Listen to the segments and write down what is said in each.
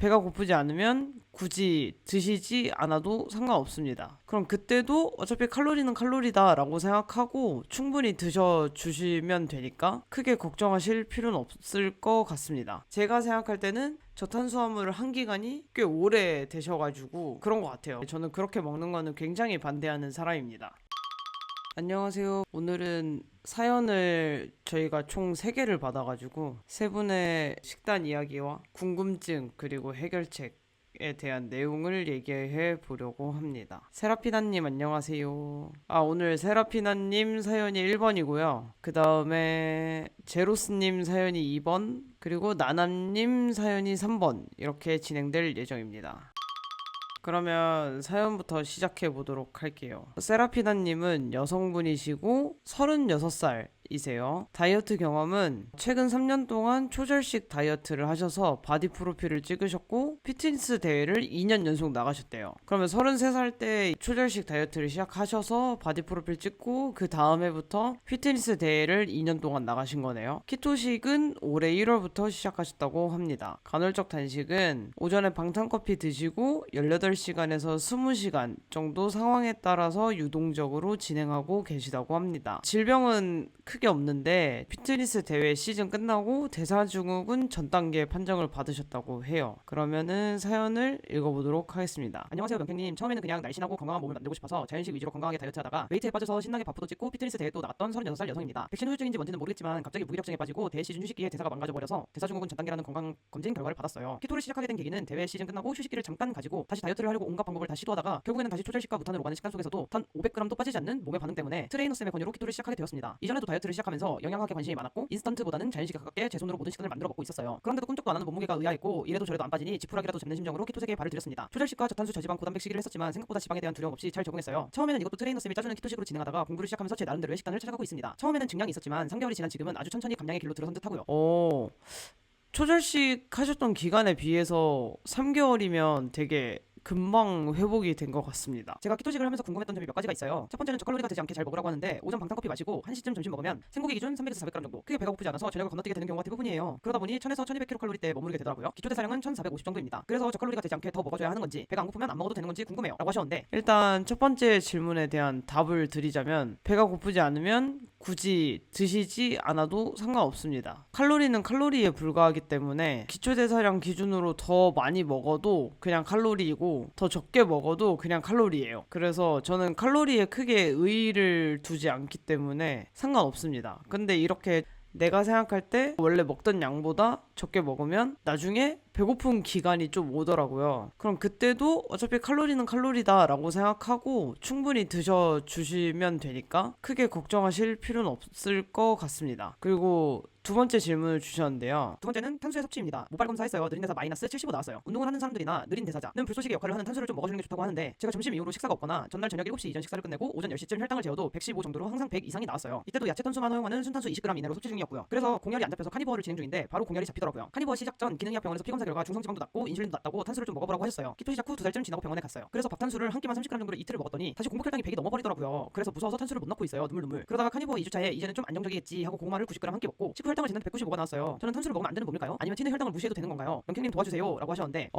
배가 고프지 않으면 굳이 드시지 않아도 상관없습니다. 그럼 그때도 어차피 칼로리는 칼로리다 라고 생각하고 충분히 드셔주시면 되니까 크게 걱정하실 필요는 없을 것 같습니다. 제가 생각할 때는 저탄수화물을 한 기간이 꽤 오래 되셔가지고 그런 것 같아요. 저는 그렇게 먹는 거는 굉장히 반대하는 사람입니다. 안녕하세요. 오늘은 사연을 저희가 총 3개를 받아가지고 3분의 식단 이야기와 궁금증 그리고 해결책에 대한 내용을 얘기해 보려고 합니다. 세라피나님 안녕하세요. 오늘 세라피나님 사연이 1번이고요. 그 다음에 제로스님 사연이 2번, 그리고 나남님 사연이 3번 이렇게 진행될 예정입니다. 그러면 사연부터 시작해 보도록 할게요. 세라피나님은 여성분이시고 36살이세요. 다이어트 경험은 최근 3년 동안 초절식 다이어트를 하셔서 바디 프로필을 찍으셨고 피트니스 대회를 2년 연속 나가셨대요. 그러면 33살 때 초절식 다이어트를 시작하셔서 바디 프로필 찍고 그 다음 해부터 피트니스 대회를 2년 동안 나가신 거네요. 키토식은 올해 1월부터 시작하셨다고 합니다. 간헐적 단식은 오전에 방탄커피 드시고 18시간에서 20시간 정도 상황에 따라서 유동적으로 진행하고 계시다고 합니다. 질병은 크게 없는데 피트니스 대회 시즌 끝나고 대사증후군 전 단계 판정을 받으셨다고 해요. 그러면은 사연을 읽어보도록 하겠습니다. 안녕하세요 명태님. 처음에는 그냥 날씬하고 건강한 몸을 만들고 싶어서 자연식 위주로 건강하게 다이어트 하다가 웨이트에 빠져서 신나게 바프도 찍고 피트니스 대회도 나갔던 36살 여성입니다. 백신 후유증인지 뭔지는 모르겠지만 갑자기 무기력증에 빠지고 대회 시즌 휴식기에 대사가 망가져버려서 대사증후군 전 단계라는 건강검진 결과를 받았어요. 키토를 시작하게 된 계기는 대회 시즌 끝나고 휴식기를 잠깐 가지고 다시 다이어트를 하려고 온갖 방법을 다 시도하다가 결국에는 다시 초절식과 무탄으로 오가는 식단 속에서도 단 500g도 빠지지 않는 몸의 반응 때문에 트레이너쌤의 권유로 키토를 시작하게 되었습니다. 이전에도 다이어트를 시작하면서 영양학에 관심이 많았고 인스턴트보다는 자연식에 가깝게 제 손으로 모든 식단을 만들어 먹고 있었어요. 그런데도 꿈쩍도 안 하는 몸무게가 의아했고 이래도 저래도 안 빠지니 지푸라기라도 잡는 심정으로 키토 세계에 발을 들였습니다. 초절식과 저탄수 저지방 고단백 시기를 했었지만 생각보다 지방에 대한 두려움 없이 잘 적응했어요. 처음에는 이것도 트레이너쌤이 짜주는 키토식으로 진행하다가 공부를 시작하면서 제 나름대로의 식단을 찾아가고 있습니다. 처음에는 증량이 있었지만 3개월이 지난 지금은 아주 천천히 감량의 길로 들어선 듯하고요. 초절식 하셨던 기간에 비해서 3개월이면 되게 금방 회복이 된 것 같습니다. 제가 키토식을 하면서 궁금했던 점이 몇 가지가 있어요. 첫 번째는 저칼로리가 되지 않게 잘 먹으라고 하는데 오전 방탄커피 마시고 1시쯤 점심 먹으면 생고기 기준 300에서 400g 정도 크게 배가 고프지 않아서 저녁을 건너뛰게 되는 경우가 대부분이에요. 그러다 보니 1000에서 1200kcal때 머무르게 되더라고요. 기초 대사량은 1450 정도입니다. 그래서 저칼로리가 되지 않게 더 먹어줘야 하는 건지 배가 안 고프면 안 먹어도 되는 건지 궁금해요 라고 하셨는데, 일단 첫 번째 질문에 대한 답을 드리자면 배가 고프지 않으면 굳이 드시지 않아도 상관없습니다. 칼로리는 칼로리에 불과하기 때문에 기초대사량 기준으로 더 많이 먹어도 그냥 칼로리이고 더 적게 먹어도 그냥 칼로리예요. 그래서 저는 칼로리에 크게 의의를 두지 않기 때문에 상관없습니다. 근데 이렇게 내가 생각할 때 원래 먹던 양보다 적게 먹으면 나중에 배고픈 기간이 좀 오더라고요. 그럼 그때도 어차피 칼로리는 칼로리다 라고 생각하고 충분히 드셔주시면 되니까 크게 걱정하실 필요는 없을 것 같습니다. 그리고 두 번째 질문을 주셨는데요. 두 번째는 탄수의 섭취입니다. 모발 검사했어요. 느린 대사 마이너스 75 나왔어요. 운동을 하는 사람들이나 느린 대사자는 불소식의 역할을 하는 탄수를 좀 먹어주는 게 좋다고 하는데 제가 점심 이후로 식사가 없거나 전날 저녁 7시 이전 식사를 끝내고 오전 10시쯤 혈당을 재어도 115 정도로 항상 100 이상이 나왔어요. 이때도 야채 탄수만 허용하는 순탄수 20g 이내로 섭취 중이었고요. 그래서 공열이 안 잡혀서 카니버어를 진행 중인데 바로 공열이 잡히더라고요. 카니버어 시작 전 기능의학 병원에서 피검사 결과 중성지방도 낮고 인슐린도 낮다고 탄수를 좀 먹어보라고 하셨어요. 키토 시작 후 2달쯤 지나고 병원에 갔어요. 그래서 밥탄수를 한 끼만 30g 정도를 이틀을 먹었더니 다시 공복 혈당이 100이 넘어버리더라고요. 그래서 무서워서 탄수를 못 넣고 있어요. 눈물. 그러다가 카니버어 2주차에 이제는 좀 안정적이겠지 하고 고구마를 90g 한 끼 먹고 식후 혈당을 재는데 195가 나왔어요. 저는 탄수를 먹으면 안 되는 몸일까요? 아니면 튀는 혈당을 무시해도 되는 건가요? 명태님 도와주세요 라고 하셨는데,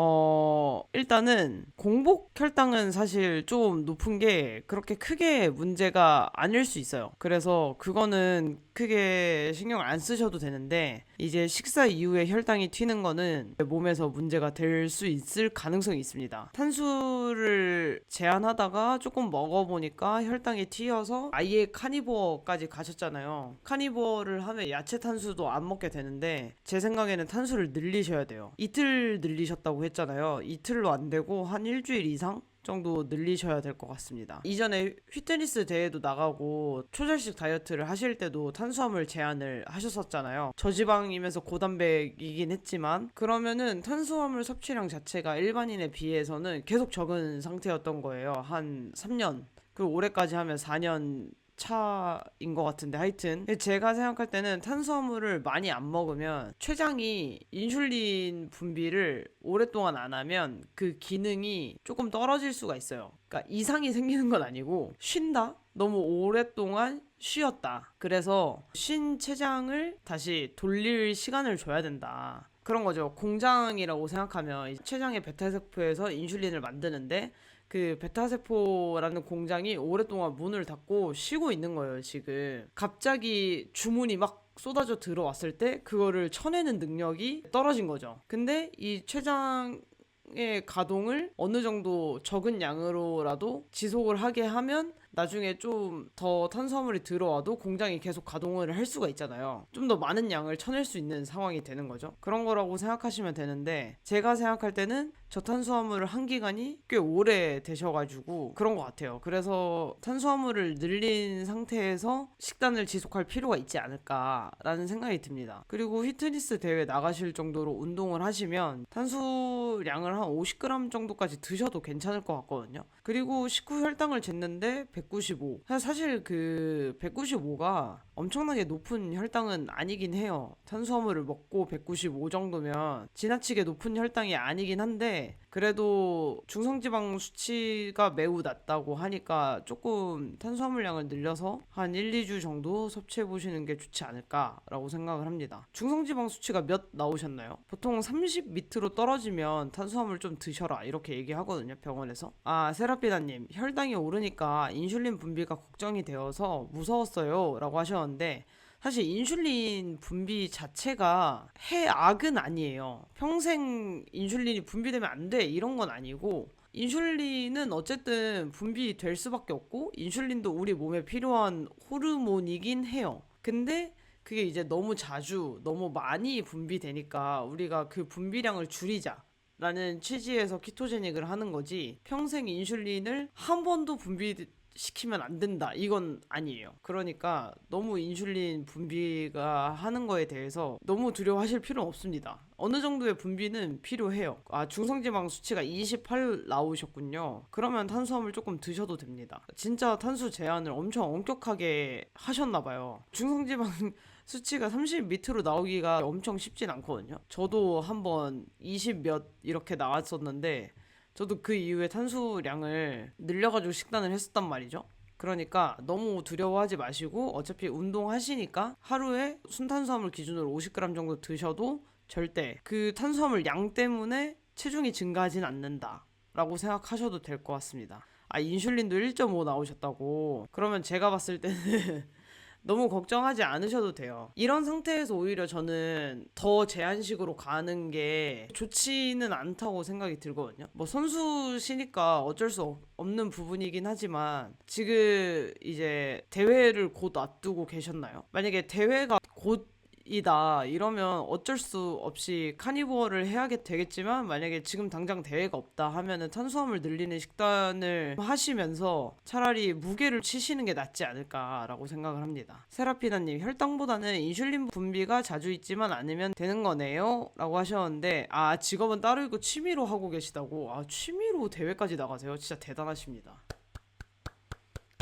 일단은 공복 혈당은 사실 좀 높은 게 그렇게 크게 문제가 아닐 수 있어요. 그래서 그거는 크게 신경 안 쓰셔도 되는데 이제 식사 이후에 혈당이 튀는 거는 몸에서 문제가 될 수 있을 가능성이 있습니다. 탄수를 제한하다가 조금 먹어보니까 혈당이 튀어서 아예 카니보어까지 가셨잖아요. 카니보어를 하면 야채 탄수도 안 먹게 되는데 제 생각에는 탄수를 늘리셔야 돼요. 이틀 늘리셨다고 했잖아요. 이틀로 안 되고 한 일주일 이상 정도 늘리셔야 될 것 같습니다. 이전에 휘트니스 대회도 나가고 초절식 다이어트를 하실 때도 탄수화물 제한을 하셨었잖아요. 저지방이면서 고단백이긴 했지만 그러면은 탄수화물 섭취량 자체가 일반인에 비해서는 계속 적은 상태였던 거예요. 한 3년, 그리고 올해까지 하면 4년 차인 것 같은데, 하여튼 제가 생각할 때는 탄수화물을 많이 안 먹으면 췌장이 인슐린 분비를 오랫동안 안 하면 그 기능이 조금 떨어질 수가 있어요. 그러니까 이상이 생기는 건 아니고 쉰다? 너무 오랫동안 쉬었다. 그래서 쉰 췌장을 다시 돌릴 시간을 줘야 된다. 그런 거죠. 공장이라고 생각하면 이제 췌장의 베타세포에서 인슐린을 만드는데 그 베타세포라는 공장이 오랫동안 문을 닫고 쉬고 있는 거예요, 지금. 갑자기 주문이 막 쏟아져 들어왔을 때 그거를 쳐내는 능력이 떨어진 거죠. 근데 이 췌장의 가동을 어느 정도 적은 양으로라도 지속을 하게 하면 나중에 좀 더 탄수화물이 들어와도 공장이 계속 가동을 할 수가 있잖아요. 좀 더 많은 양을 쳐낼 수 있는 상황이 되는 거죠. 그런 거라고 생각하시면 되는데 제가 생각할 때는 저탄수화물을 한 기간이 꽤 오래 되셔가지고 그런 것 같아요. 그래서 탄수화물을 늘린 상태에서 식단을 지속할 필요가 있지 않을까라는 생각이 듭니다. 그리고 피트니스 대회 나가실 정도로 운동을 하시면 탄수량을 한 50g 정도까지 드셔도 괜찮을 것 같거든요. 그리고 식후 혈당을 쟀는데 195. 사실 그 195가 엄청나게 높은 혈당은 아니긴 해요. 탄수화물을 먹고 195 정도면 지나치게 높은 혈당이 아니긴 한데 그래도 중성지방 수치가 매우 낮다고 하니까 조금 탄수화물량을 늘려서 한 1, 2주 정도 섭취해 보시는 게 좋지 않을까라고 생각을 합니다. 중성지방 수치가 몇 나오셨나요? 보통 30 밑으로 떨어지면 탄수화물 좀 드셔라 이렇게 얘기하거든요, 병원에서. 아, 세라피나님, 혈당이 오르니까 인슐린 분비가 걱정이 되어서 무서웠어요 라고 하셨는데 사실 인슐린 분비 자체가 해악은 아니에요. 평생 인슐린이 분비되면 안 돼 이런 건 아니고 인슐린은 어쨌든 분비될 수밖에 없고 인슐린도 우리 몸에 필요한 호르몬이긴 해요. 근데 그게 이제 너무 자주 너무 많이 분비되니까 우리가 그 분비량을 줄이자 라는 취지에서 키토제닉을 하는 거지 평생 인슐린을 한 번도 시키면 안 된다. 이건 아니에요. 그러니까 너무 인슐린 분비가 하는 거에 대해서 너무 두려워하실 필요는 없습니다. 어느 정도의 분비는 필요해요. 아, 중성지방 수치가 28 나오셨군요. 그러면 탄수화물 조금 드셔도 됩니다. 진짜 탄수 제한을 엄청 엄격하게 하셨나 봐요. 중성지방 수치가 30 밑으로 나오기가 엄청 쉽진 않거든요. 저도 한번 20 몇 이렇게 나왔었는데 저도 그 이후에 탄수량을 늘려가지고 식단을 했었단 말이죠. 그러니까 너무 두려워하지 마시고 어차피 운동하시니까 하루에 순탄수화물 기준으로 50g 정도 드셔도 절대 그 탄수화물 양 때문에 체중이 증가하진 않는다 라고 생각하셔도 될 것 같습니다. 아, 인슐린도 1.5 나오셨다고? 그러면 제가 봤을 때는 너무 걱정하지 않으셔도 돼요. 이런 상태에서 오히려 저는 더 제한식으로 가는 게 좋지는 않다고 생각이 들거든요. 뭐 선수시니까 어쩔 수 없는 부분이긴 하지만 지금 이제 대회를 곧 앞두고 계셨나요? 만약에 대회가 곧 이다 이러면 어쩔 수 없이 카니버를 해야게 되겠지만 만약에 지금 당장 대회가 없다 하면은 탄수화물 늘리는 식단을 하시면서 차라리 무게를 치시는 게 낫지 않을까라고 생각을 합니다. 세라피나님, 혈당보다는 인슐린 분비가 자주 있지만 않으면 되는 거네요 라고 하셨는데 아, 직업은 따로 있고 취미로 하고 계시다고. 아, 취미로 대회까지 나가세요? 진짜 대단하십니다.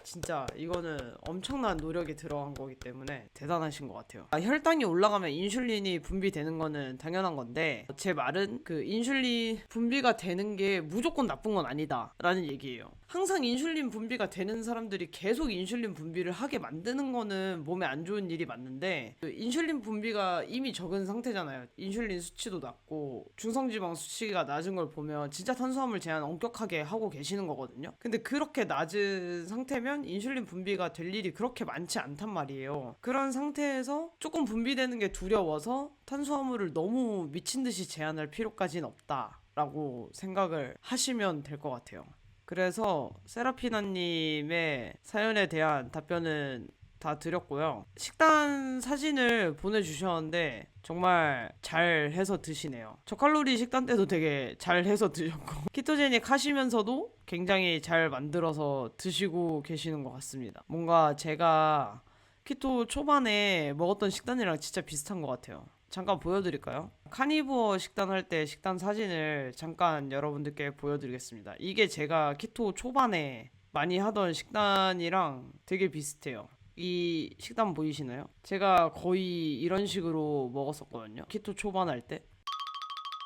진짜 이거는 엄청난 노력이 들어간 거기 때문에 대단하신 것 같아요. 아, 혈당이 올라가면 인슐린이 분비되는 거는 당연한 건데 제 말은 그 인슐린 분비가 되는 게 무조건 나쁜 건 아니다 라는 얘기예요. 항상 인슐린 분비가 되는 사람들이 계속 인슐린 분비를 하게 만드는 거는 몸에 안 좋은 일이 맞는데 그 인슐린 분비가 이미 적은 상태잖아요. 인슐린 수치도 낮고 중성지방 수치가 낮은 걸 보면 진짜 탄수화물 제한 엄격하게 하고 계시는 거거든요. 근데 그렇게 낮은 상태면 인슐린 분비가 될 일이 그렇게 많지 않단 말이에요. 그런 상태에서 조금 분비되는 게 두려워서 탄수화물을 너무 미친 듯이 제한할 필요까지는 없다라고 생각을 하시면 될 것 같아요. 그래서 세라피나님의 사연에 대한 답변은 다 드렸고요. 식단 사진을 보내주셨는데 정말 잘 해서 드시네요. 저칼로리 식단 때도 되게 잘 해서 드셨고 키토제닉 하시면서도 굉장히 잘 만들어서 드시고 계시는 것 같습니다. 뭔가 제가 키토 초반에 먹었던 식단이랑 진짜 비슷한 것 같아요. 잠깐 보여드릴까요? 카니부어 식단 할 때 식단 사진을 잠깐 여러분들께 보여드리겠습니다. 이게 제가 키토 초반에 많이 하던 식단이랑 되게 비슷해요. 이 식단 보이시나요? 제가 거의 이런 식으로 먹었었거든요. 키토 초반 할 때.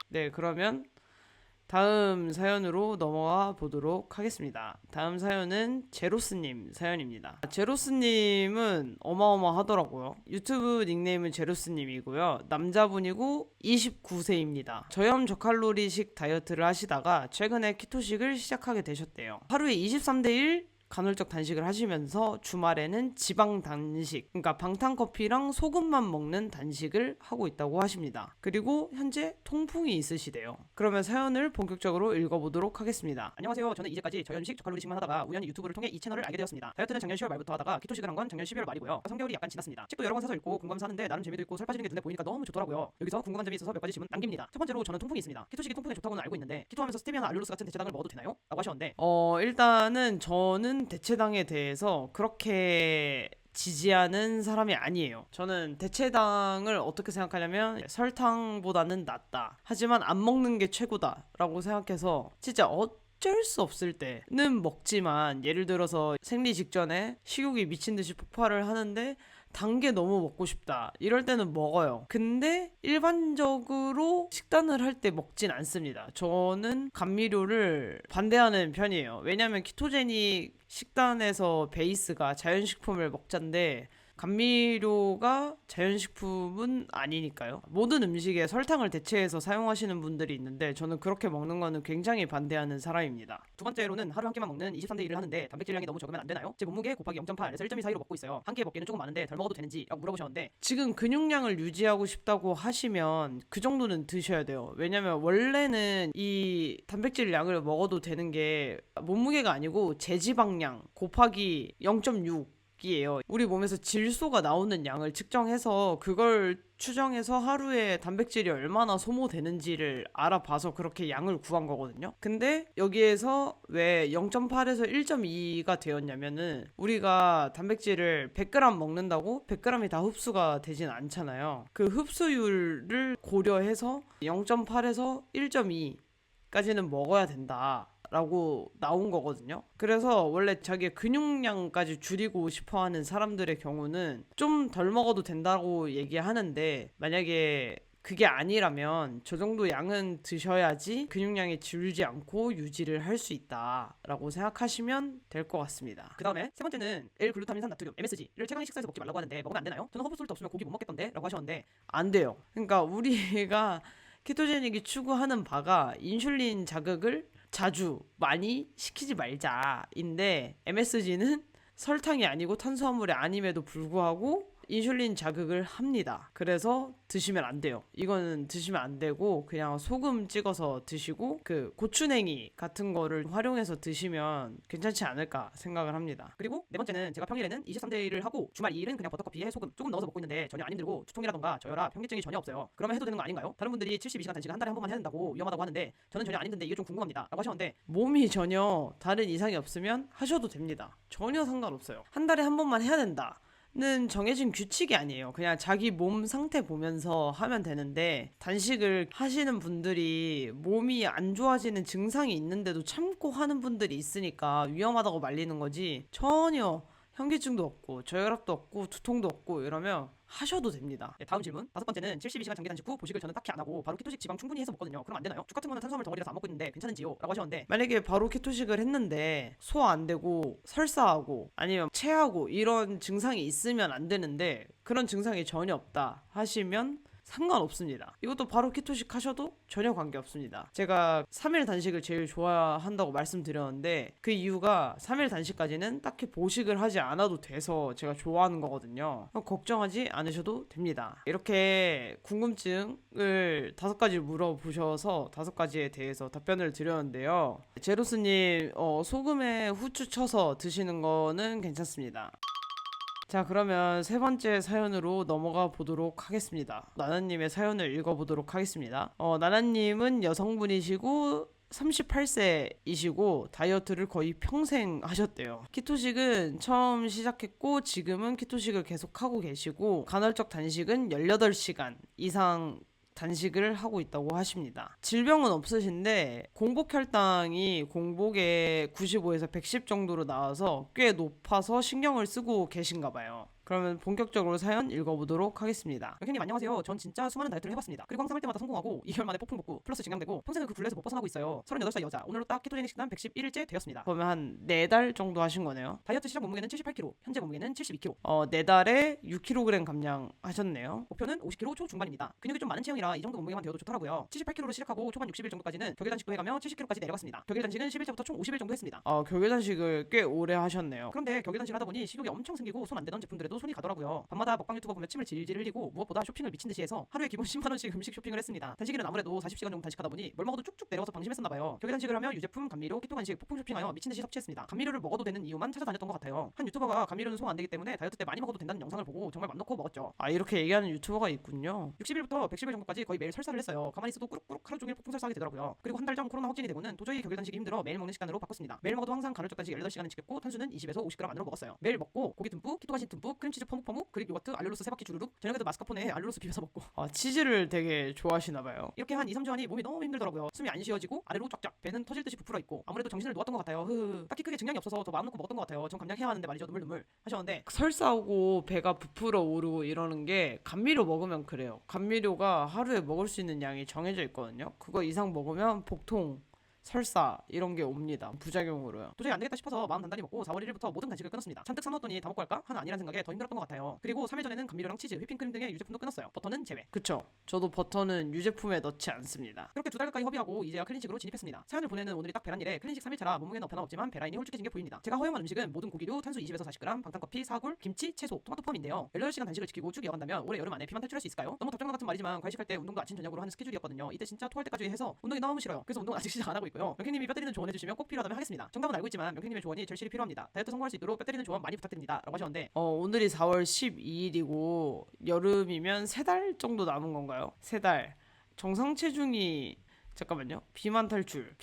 네, 그러면 다음 사연으로 넘어가 보도록 하겠습니다. 다음 사연은 제로스님 사연입니다. 제로스님은 어마어마하더라고요. 유튜브 닉네임은 제로스님이고요. 남자분이고 29세입니다. 저염 저칼로리식 다이어트를 하시다가 최근에 키토식을 시작하게 되셨대요. 하루에 23대1 간헐적 단식을 하시면서 주말에는 지방 단식, 그러니까 방탄커피랑 소금만 먹는 단식을 하고 있다고 하십니다. 그리고 현재 통풍이 있으시대요. 그러면 사연을 본격적으로 읽어보도록 하겠습니다. 안녕하세요. 저는 이제까지 저염식 저칼로리식만 하다가 우연히 유튜브를 통해 이 채널을 알게 되었습니다. 다이어트는 작년 10월 말부터 하다가 키토식을 한 건 작년 12월 말이고요. 3개월이 약간 지났습니다. 책도 여러 권 사서 읽고 궁금해서 하는데 나름 재미도 있고 살 빠지는 게 눈에 보이니까 너무 좋더라고요. 여기서 궁금한 점이 있어서 몇 가지 질문 남깁니다. 첫 번째로 저는 통풍이 있습니다. 키토식이 통풍에 좋다고는 알고 있는데 키토하면서 스테비아나 알룰로스 같은 대체당을 먹어도 되나요? 라고 하셨는데 일단은 저는 대체당에 대해서 그렇게 지지하는 사람이 아니에요. 저는 대체당을 어떻게 생각하냐면 설탕보다는 낫다. 하지만 안 먹는 게 최고다라고 생각해서 진짜 어쩔 수 없을 때는 먹지만 예를 들어서 생리 직전에 식욕이 미친 듯이 폭발을 하는데 단 게 너무 먹고 싶다. 이럴 때는 먹어요. 근데 일반적으로 식단을 할 때 먹진 않습니다. 저는 감미료를 반대하는 편이에요. 왜냐면 키토제닉 식단에서 베이스가 자연식품을 먹자인데 감미료가 자연식품은 아니니까요. 모든 음식에 설탕을 대체해서 사용하시는 분들이 있는데 저는 그렇게 먹는 거는 굉장히 반대하는 사람입니다. 두 번째로는 하루 한 끼만 먹는 23대 1을 하는데 단백질량이 너무 적으면 안 되나요? 제 몸무게 곱하기 0.8에서 1.2 사이로 먹고 있어요. 한 끼에 먹기는 조금 많은데 덜 먹어도 되는지 라고 물어보셨는데 지금 근육량을 유지하고 싶다고 하시면 그 정도는 드셔야 돼요. 왜냐면 원래는 이 단백질 양을 먹어도 되는 게 몸무게가 아니고 제지방량 곱하기 0.6 이에요. 우리 몸에서 질소가 나오는 양을 측정해서 그걸 추정해서 하루에 단백질이 얼마나 소모되는지를 알아봐서 그렇게 양을 구한 거거든요. 근데 여기에서 왜 0.8에서 1.2가 되었냐면은 우리가 단백질을 100g 먹는다고 100g이 다 흡수가 되진 않잖아요. 그 흡수율을 고려해서 0.8에서 1.2까지는 먹어야 된다. 라고 나온 거거든요. 그래서 원래 자기 근육량까지 줄이고 싶어 하는 사람들의 경우는 좀 덜 먹어도 된다고 얘기하는데 만약에 그게 아니라면 저 정도 양은 드셔야지 근육량이 줄지 않고 유지를 할 수 있다라고 생각하시면 될 것 같습니다. 그 다음에 세 번째는 L글루타민산 나트륨 MSG를 최강의 식사에서 먹지 말라고 하는데 먹으면 안 되나요? 저는 허브솔트 없으면 고기 못 먹겠던데 라고 하셨는데 안 돼요. 그러니까 우리가 키토제닉이 추구하는 바가 인슐린 자극을 자주 많이 시키지 말자인데 MSG는 설탕이 아니고 탄수화물이 아님에도 불구하고 인슐린 자극을 합니다. 그래서 드시면 안 돼요. 이거는 드시면 안 되고 그냥 소금 찍어서 드시고 그 고추냉이 같은 거를 활용해서 드시면 괜찮지 않을까 생각을 합니다. 그리고 네 번째는 제가 평일에는 23대 1을 하고 주말 2일은 그냥 버터커피에 소금 조금 넣어서 먹고 있는데 전혀 안 힘들고 두통이라던가 저혈압, 현기증이 전혀 없어요. 그러면 해도 되는 거 아닌가요? 다른 분들이 72시간 단식을 한 달에 한 번만 해야 된다고 위험하다고 하는데 저는 전혀 안 힘든데 이게 좀 궁금합니다 라고 하셨는데 몸이 전혀 다른 이상이 없으면 하셔도 됩니다. 전혀 상관없어요. 한 달에 한 번만 해야 된다. 는 정해진 규칙이 아니에요. 그냥 자기 몸 상태 보면서 하면 되는데 단식을 하시는 분들이 몸이 안 좋아지는 증상이 있는데도 참고 하는 분들이 있으니까 위험하다고 말리는 거지 전혀 현기증도 없고 저혈압도 없고 두통도 없고 이러면 하셔도 됩니다. 네, 다음 질문. 다섯 번째는 72시간 장기 단식 후 보식을 저는 딱히 안 하고 바로 키토식 지방 충분히 해서 먹거든요. 그럼 안 되나요? 죽 같은 거는 탄수화물 덩어리라서 안 먹고 있는데 괜찮은지요? 라고 하셨는데 만약에 바로 키토식을 했는데 소화 안 되고 설사하고 아니면 체하고 이런 증상이 있으면 안 되는데 그런 증상이 전혀 없다 하시면 상관없습니다. 이것도 바로 키토식 하셔도 전혀 관계없습니다. 제가 3일 단식을 제일 좋아한다고 말씀드렸는데 그 이유가 3일 단식까지는 딱히 보식을 하지 않아도 돼서 제가 좋아하는 거거든요. 걱정하지 않으셔도 됩니다. 이렇게 궁금증을 5가지 물어보셔서 5가지에 대해서 답변을 드렸는데요. 제로스님 소금에 후추 쳐서 드시는 거는 괜찮습니다. 자, 그러면 세 번째 사연으로 넘어가 보도록 하겠습니다. 나나님의 사연을 읽어보도록 하겠습니다. 나나님은 여성분이시고 38세이시고 다이어트를 거의 평생 하셨대요. 키토식은 처음 시작했고 지금은 키토식을 계속하고 계시고 간헐적 단식은 18시간 이상 단식을 하고 있다고 하십니다. 질병은 없으신데 공복 혈당이 공복에 95에서 110 정도로 나와서 꽤 높아서 신경을 쓰고 계신가 봐요. 그러면 본격적으로 사연 읽어보도록 하겠습니다. 영현님 안녕하세요. 전 진짜 수많은 다이어트를 해봤습니다. 그리고 항상 할 때마다 성공하고 2개월 만에 폭풍 복구 플러스 증량되고 평생을 그 굴레에서 못 벗어나고 있어요. 38살 여자. 오늘로 딱 케토제닉 식단 111일째 되었습니다. 그러면 한 4달 정도 하신 거네요. 다이어트 시작 몸무게는 78kg, 현재 몸무게는 72kg. 4달에 6kg 감량하셨네요. 목표는 50kg 초중반입니다. 근육이 좀 많은 체형이라 이 정도 몸무게만 되어도 좋더라고요. 78kg로 시작하고 초반 60일 정도까지는 격일 단식도 해가며 70kg까지 내려갔습니다. 격일 단식은 10일차부터 총 50일 정도 했습니다. 격일 단식을 꽤 오래 하셨네요. 그런데 격일 단식을 하다 보니 식욕이 엄청 생기고 손 안 대던 제품들에도 손이 가더라고요. 밤마다 먹방 유튜버 보며 침을 질질 흘리고 무엇보다 쇼핑을 미친 듯이 해서 하루에 기본 10만 원씩 음식 쇼핑을 했습니다. 단식일은 아무래도 40시간 정도 단식하다 보니 뭘 먹어도 쭉쭉 내려와서 방심했었나 봐요. 격일 단식을 하며 유제품, 감미료, 키토 간식, 폭풍 쇼핑하여 미친 듯이 섭취했습니다. 감미료를 먹어도 되는 이유만 찾아다녔던 것 같아요. 한 유튜버가 감미료는 소화 안 되기 때문에 다이어트 때 많이 먹어도 된다는 영상을 보고 정말 맘 놓고 먹었죠. 이렇게 얘기하는 유튜버가 있군요. 60일부터 110일 정도까지 거의 매일 설사를 했어요. 가만히 있어도 꾸룩꾸룩 하루 종일 폭풍 설사하게 되더라고요. 그리고 한 달 전 코로나 확진이 되고는 도저히 격일 단식이 힘들어 매일 먹는 식단으로 바꿨습니다. 매일 먹어도 항상 간헐적 단식 18시간은 지켰고 탄수는 20에서 50g 안으로 먹었어요. 매일 먹고 고기 듬뿍, 키토 간식 듬뿍, 크림치즈 퍼묵퍼묵, 그릭 요거트, 알룰로스 3바퀴 주르륵, 저녁에도 마스카포네 알룰로스 비벼서 먹고 치즈를 되게 좋아하시나봐요. 이렇게 한 2, 3주 하니 몸이 너무 힘들더라고요. 숨이 안 쉬어지고 아래로 쫙쫙 배는 터질 듯이 부풀어 있고 아무래도 정신을 놓았던 것 같아요. 딱히 크게 증량이 없어서 더 마음 놓고 먹었던 것 같아요. 전 감량해야 하는데 말이죠. 눈물 하셨는데 설사하고 배가 부풀어 오르고 이러는 게 감미료 먹으면 그래요. 감미료가 하루에 먹을 수 있는 양이 정해져 있거든요. 그거 이상 먹으면 복통, 설사 이런 게 옵니다. 부작용으로요. 도저히 안 되겠다 싶어서 마음 단단히 먹고 4월 1일부터 모든 간식을 끊었습니다. 잔뜩 사놓았더니 다 먹고 할까? 하는 아니란 생각에 더 힘들었던 것 같아요. 그리고 3일 전에는 감미료랑 치즈, 휘핑크림 등의 유제품도 끊었어요. 버터는 제외. 그쵸. 저도 버터는 유제품에 넣지 않습니다. 그렇게 2달 가까이 허비하고 이제야 클린식으로 진입했습니다. 사연을 보내는 오늘이 딱 배란일에 클린식 3일차라 몸무게는 변화 없지만 배라인이 홀쭉해진 게 보입니다. 제가 허용한 음식은 모든 고기류, 탄수 20에서 40g, 방탄커피, 사골, 김치, 채소, 토마토 포함인데요. 18시간 단식을 지키고 쭉 이어간다면 올해 여름 안에 비만 탈출할 수 있을까요? 너무 답정너 같은 말이지만 과식할 때 운동도 아침 저녁으로 하는 스케줄이었거든요. 이때 진짜 토할 때까지 해서 운동이 너무 싫어요. 그래서 운동 아직 시작 안 하고 있고요. 명희님이 뼈 때리는 조언해주시면 꼭 필요하다면 하겠습니다. 정답은 알고 있지만 명희님의 조언이 절실히 필요합니다. 다이어트 성공할 수 있도록 뼈 때리는 조언 많이 부탁드립니다. 라고 하셨는데 오늘이 4월 12일이고 여름이면 3달 정도 남은 건가요? 3달. 정상 체중이 잠깐만요. 비만 탈출.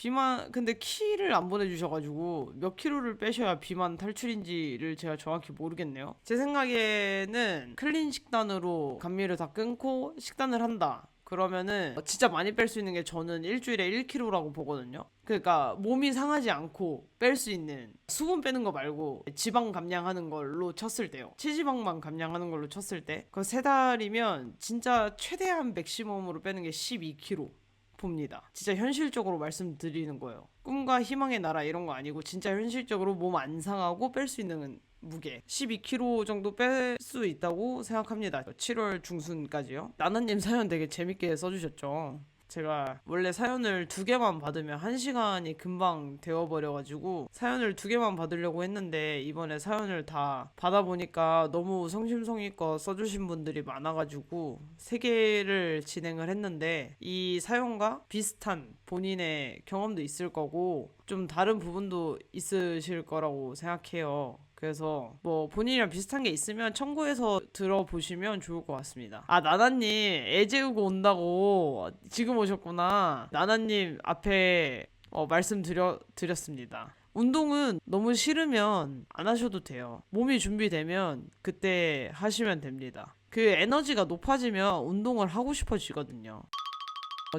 근데 키를 안 보내주셔가지고 몇 킬로를 빼셔야 비만 탈출인지를 제가 정확히 모르겠네요. 제 생각에는 클린 식단으로 감미를 다 끊고 식단을 한다. 그러면은 진짜 많이 뺄 수 있는 게 저는 일주일에 1kg라고 보거든요. 그러니까 몸이 상하지 않고 뺄 수 있는 수분 빼는 거 말고 지방 감량하는 걸로 쳤을 때요. 체지방만 감량하는 걸로 쳤을 때 그 3달이면 진짜 최대한 맥시멈으로 빼는 게 12kg 봅니다. 진짜 현실적으로 말씀드리는 거예요. 꿈과 희망의 나라 이런 거 아니고 진짜 현실적으로 몸 안 상하고 뺄 수 있는 무게 12kg 정도 뺄 수 있다고 생각합니다. 7월 중순까지요. 나나님 사연 되게 재밌게 써주셨죠. 제가 원래 사연을 2개만 받으면 1시간이 금방 되어버려가지고 사연을 2개만 받으려고 했는데 이번에 사연을 다 받아보니까 너무 성심성의껏 써주신 분들이 많아가지고 3개를 진행을 했는데 이 사연과 비슷한 본인의 경험도 있을 거고 좀 다른 부분도 있으실 거라고 생각해요. 그래서 뭐 본인이랑 비슷한 게 있으면 참고해서 들어보시면 좋을 것 같습니다. 나나님 애 재우고 온다고 지금 오셨구나. 나나님 앞에 말씀드렸습니다. 운동은 너무 싫으면 안 하셔도 돼요. 몸이 준비되면 그때 하시면 됩니다. 그 에너지가 높아지면 운동을 하고 싶어지거든요.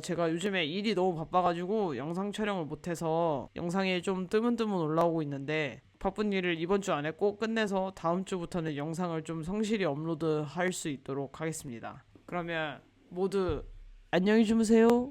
제가 요즘에 일이 너무 바빠가지고 영상 촬영을 못해서 영상이 좀 뜨문뜨문 올라오고 있는데 바쁜 일을 이번 주 안에 꼭 끝내서 다음 주부터는 영상을 좀 성실히 업로드할 수 있도록 하겠습니다. 그러면 모두 안녕히 주무세요.